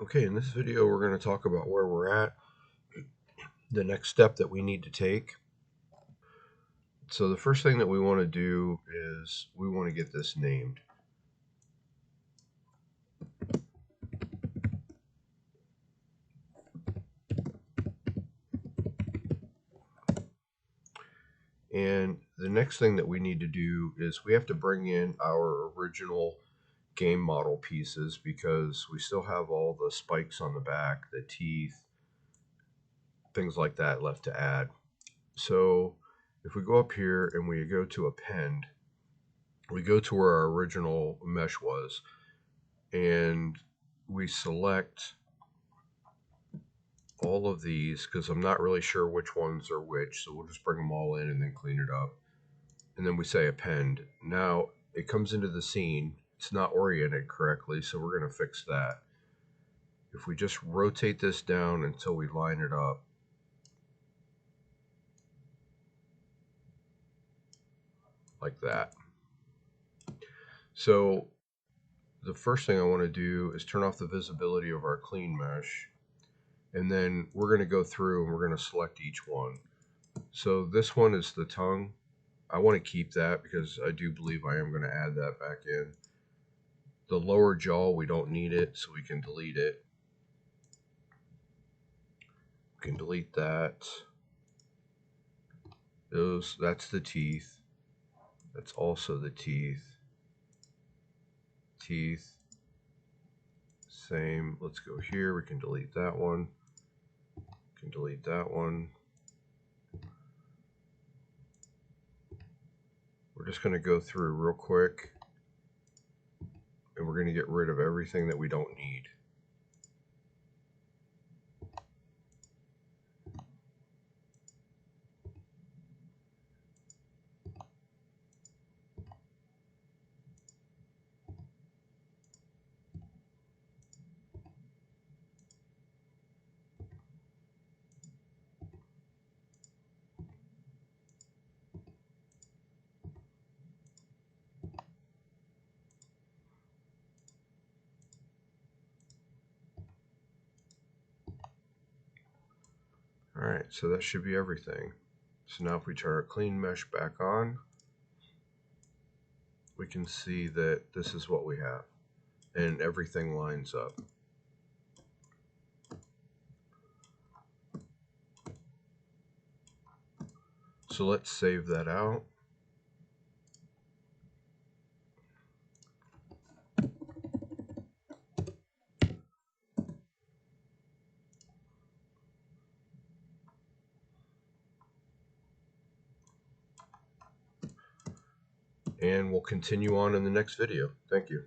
Okay, in this video we're going to talk about where we're at, the next step that we need to take. So the first thing that we want to do is we want to get this named. And the next thing that we need to do is we have to bring in our original game model pieces because we still have all the spikes on the back, the teeth, things like that left to add. So if we go up here and we go to append, we go to where our original mesh was and we select all of these because I'm not really sure which ones are which, so we'll just bring them all in and then clean it up. And then we say append. Now it comes into the scene. It's not oriented correctly, so we're going to fix that. If we just rotate this down until we line it up, like that. So the first thing I want to do is turn off the visibility of our clean mesh, and then we're going to go through and we're going to select each one. So this one is the tongue. I want to keep that because I do believe I am going to add that back in. The lower jaw, we don't need it, so we can delete it. We can delete that. That's the teeth. That's also the teeth. Teeth. Same. Let's go here. We can delete that one. We can delete that one. We're just going to go through real quick, and we're going to get rid of everything that we don't need. Alright, so that should be everything. So now if we turn our clean mesh back on, we can see that this is what we have, and everything lines up. So let's save that out. And we'll continue on in the next video. Thank you.